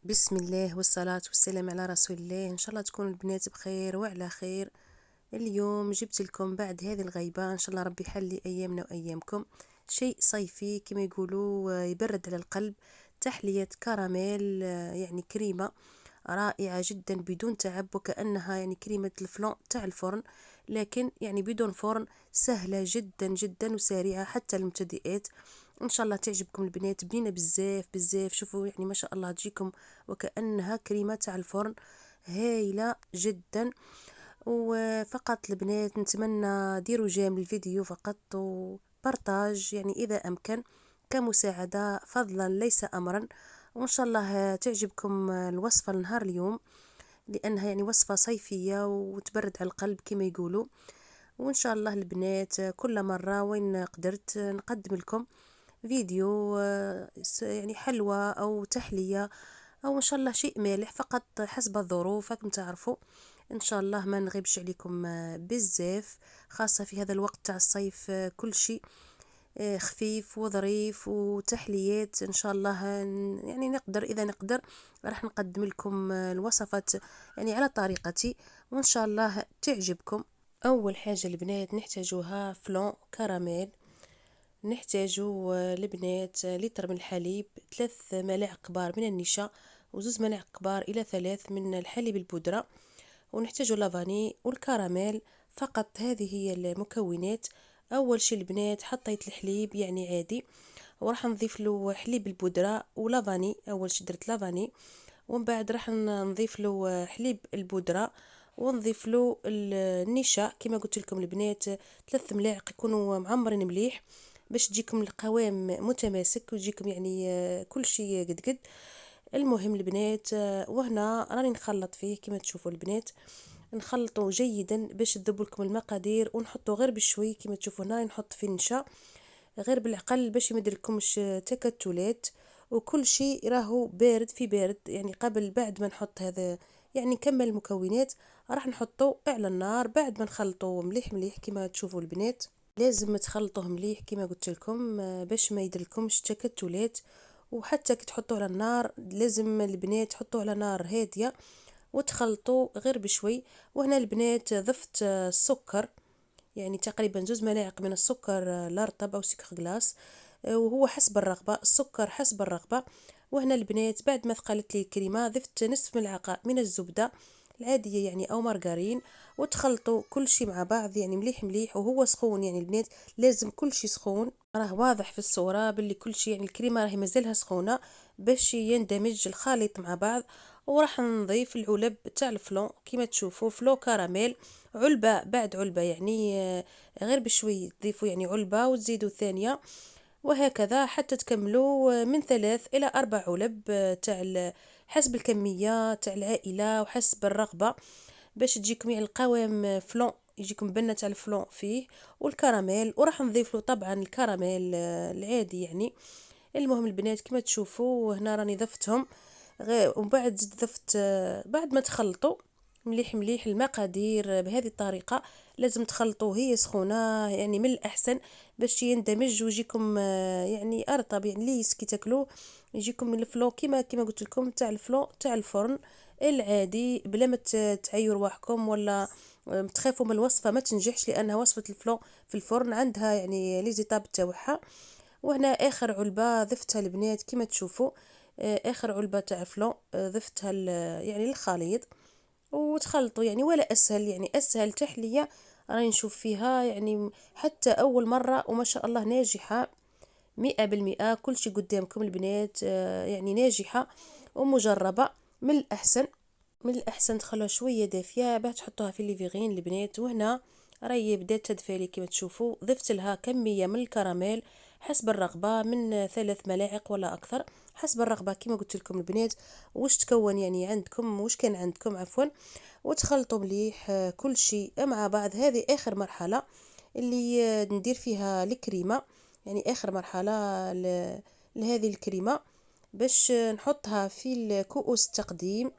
بسم الله والصلاة والسلام على رسول الله. إن شاء الله تكونوا البنات بخير وعلى خير. اليوم جبت لكم بعد هذه الغيبة إن شاء الله ربي يحلي أيامنا وأيامكم شيء صيفي كما يقولوا، يبرد على القلب. تحلية كراميل، يعني كريمة رائعة جدا بدون تعب، وكأنها يعني كريمة الفلون تاع الفرن، لكن يعني بدون فرن، سهلة جدا جدا وسريعة حتى المبتدئات. ان شاء الله تعجبكم البنات، بنينه بزاف بزاف. شوفوا يعني ما شاء الله تجيكم وكأنها كريمة تاع الفرن، هايلة جدا. وفقط البنات نتمنى ديروا جيم للفيديو فقط، وبرتاج يعني إذا أمكن كمساعدة، فضلا ليس أمرا. وإن شاء الله تعجبكم الوصفة لنهار اليوم، لأنها يعني وصفة صيفية وتبرد على القلب كما يقولوا. وإن شاء الله البنات كل مرة وين قدرت نقدم لكم فيديو يعني حلوة أو تحلية، أو إن شاء الله شيء مالح فقط حسب الظروف. راكم تعرفوا إن شاء الله ما نغيبش عليكم بزاف، خاصة في هذا الوقت تاع الصيف. كل شيء خفيف وظريف وتحليات إن شاء الله. يعني نقدر إذا نقدر راح نقدم لكم الوصفات يعني على طريقتي، وإن شاء الله تعجبكم. أول حاجة البنات نحتاجوها فلون كراميل. نحتاجو البنات لتر من الحليب، 3 ملاعق كبار من النشا، وزوز ملاعق كبار إلى 3 من الحليب البودرة. ونحتاجو لافاني والكراميل فقط. هذه هي المكونات. أول شي البنات حطيت الحليب يعني عادي، وراح نضيف له حليب البودرة ولافاني. أول شي درت لافاني، ومن بعد راح نضيف له حليب البودرة، ونضيف له النشا كما قلت لكم البنات، 3 ملاعق يكونوا معمرين مليح باش تجيكم القوام متماسك وتجيكم يعني كل شيء قد قد. المهم البنات، وهنا راني نخلط فيه كما تشوفوا البنات، نخلطه جيدا باش تذوب لكم المقادير، ونحطه غير بشوي كما تشوفوا هنا نحط فيه النشا غير بالعقل باش يمدلكمش تكتلات. وكل شيء راهو بارد في بارد، يعني قبل بعد ما نحط هذا يعني نكمل المكونات راح نحطه على النار بعد ما نخلطه مليح مليح كما تشوفوا البنات. لازم تخلطوه مليح كما قلت لكم باش ما يديرلكمش تكتلات. وحتى كي تحطوه على النار لازم البنات تحطوه على نار هاديه وتخلطوا غير بشوي. وهنا البنات ضفت السكر، يعني تقريبا 2 ملاعق من السكر الرطب او سكر غلاس، وهو حسب الرغبة، السكر حسب الرغبة. وهنا البنات بعد ما ثقلت لي الكريمة ضفت نصف ملعقة من الزبدة العادية يعني او مارغرين، وتخلطوا كل شيء مع بعض يعني مليح مليح وهو سخون. يعني البنات لازم كل شيء سخون، راه واضح في الصورة باللي كل شيء يعني الكريمة راهي مازالها سخونة باش يندمج الخليط مع بعض. وراح نضيف العلب تاع الفلون كما تشوفوا فلو كراميل، علبة بعد علبة يعني غير بشوي تضيفوا يعني علبة وتزيدوا ثانية، وهكذا حتى تكملوا من 3 إلى 4 علب تاع حسب الكمية تاع العائلة وحسب الرغبة، باش تجيكم يعني القوام فلون يجيكم بنة تاع الفلون فيه والكراميل. وراح نضيف له طبعا الكراميل العادي يعني. المهم البنات كما تشوفوا هنا راني ضفتهم ومن بعد ضفت بعد ما تخلطوا مليح مليح المقادير بهذه الطريقة. لازم تخلطوا هي سخونة يعني من الأحسن باش يندمج ويجيكم يعني أرطب يعني ليس كي تاكلوه، يجيكم من الفلو كما قلت لكم تاع الفلو تاع الفرن العادي، بلا ما تعيوا رواحكم ولا تخافوا من الوصفة ما تنجحش، لأنها وصفة الفلو في الفرن عندها يعني لي زيتاب تاعها. وهنا اخر علبة ضفتها البنات كما تشوفوا، اخر علبة تاع فلون ضفتها يعني للخليط وتخلطوا يعني. ولا اسهل يعني اسهل تحلية راني نشوف فيها يعني حتى اول مرة، وما شاء الله ناجحة 100%. كل شي قدامكم البنات يعني ناجحة ومجربة. من الأحسن من الأحسن تخلوها شوية دافية باش تحطوها في الليفيغين البنات. وهنا راهي بدات تدفالي كما تشوفوا، ضفت لها كمية من الكراميل حسب الرغبة من 3 ملاعق ولا أكثر حسب الرغبة كما قلت لكم البنات. وش تكون يعني عندكم وش كان عندكم عفوا، وتخلطوا مليح كل شيء مع بعض. هذه آخر مرحلة اللي ندير فيها الكريمة، يعني آخر مرحلة لهذه الكريمة باش نحطها في الكؤوس التقديم.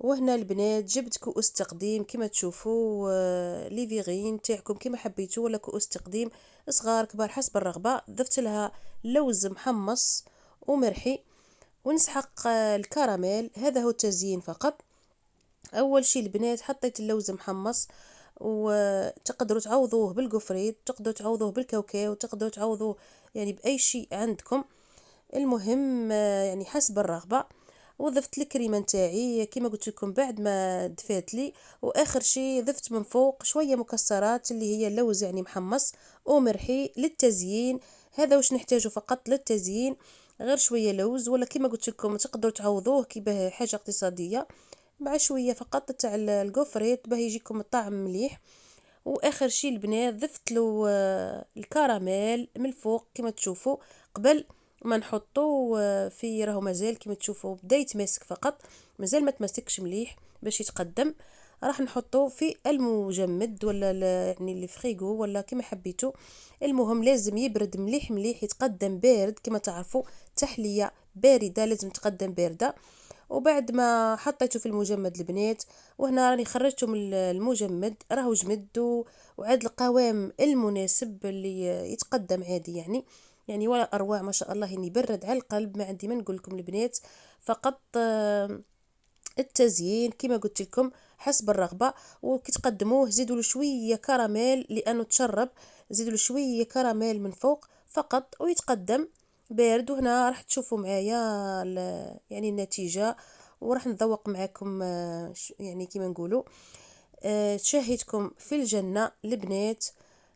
وهنا البنات جبت كؤوس تقديم كما تشوفوا ليفيغين تاعكم كما حبيتوا، ولا كؤوس تقديم صغار كبار حسب الرغبة. ضفت لها لوز محمص ومرحي، ونسحق الكراميل. هذا هو التزيين فقط. اول شي البنات حطيت اللوز محمص، وتقدروا تعوضوه بالقفريت، تقدروا تعوضوه بالكاوكاو، تقدروا تعوضوه يعني باي شيء عندكم. المهم يعني حسب الرغبه. وضفت الكريمه نتاعي كما قلت لكم بعد ما دفات لي. واخر شي ضفت من فوق شويه مكسرات اللي هي اللوز يعني محمص ومرحي للتزيين. هذا واش نحتاجه فقط للتزيين، غير شويه لوز، ولا كما قلت لكم تقدروا تعوضوه كي حاجه اقتصاديه مع شويه فقط تاع الكوفريت باه يجيكم الطعم مليح. واخر شي البنات ضفت له الكراميل من الفوق كما تشوفوا قبل ما نحطو في راهو مازال كما تشوفوا بدا يتماسك فقط، مازال ما تماسكش مليح باش يتقدم. راح نحطو في المجمد ولا يعني الفريغو ولا كما حبيتو. المهم لازم يبرد مليح مليح، يتقدم بارد كما تعرفوا تحلية باردة لازم تقدم باردة. وبعد ما حطيته في المجمد البنات، وهنا راني خرجته من المجمد راهو جمد وعاد القوام المناسب اللي يتقدم عادي يعني ولا اروع ما شاء الله، يعني يبرد على القلب. ما عندي ما نقول لكم البنات، فقط التزيين كما قلت لكم حسب الرغبه. وكي تقدموه زيدوا له شويه كراميل لانه تشرب، زيدوا له شويه كراميل من فوق فقط ويتقدم بارد. وهنا راح تشوفوا معايا يعني النتيجه، وراح نذوق معكم يعني كما نقولوا شاهدكم في الجنه البنات،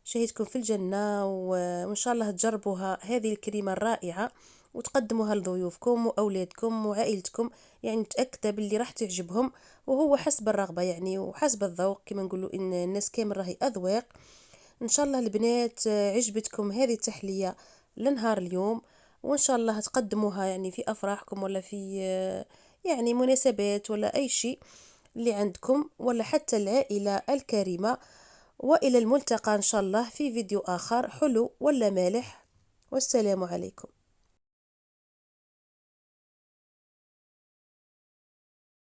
شهيتكم في الجنة. وإن شاء الله تجربوها هذه الكريمة الرائعة وتقدموها لضيوفكم وأولادكم وعائلتكم، يعني متأكدة باللي راح تعجبهم. وهو حسب الرغبة يعني وحسب الذوق، كما نقولوا إن الناس كامل راهي أذواق. إن شاء الله البنات عجبتكم هذه التحلية لنهار اليوم، وإن شاء الله تقدموها يعني في أفراحكم ولا في يعني مناسبات ولا أي شيء اللي عندكم، ولا حتى العائلة الكريمة. وإلى الملتقى إن شاء الله في فيديو آخر حلو ولا مالح، والسلام عليكم.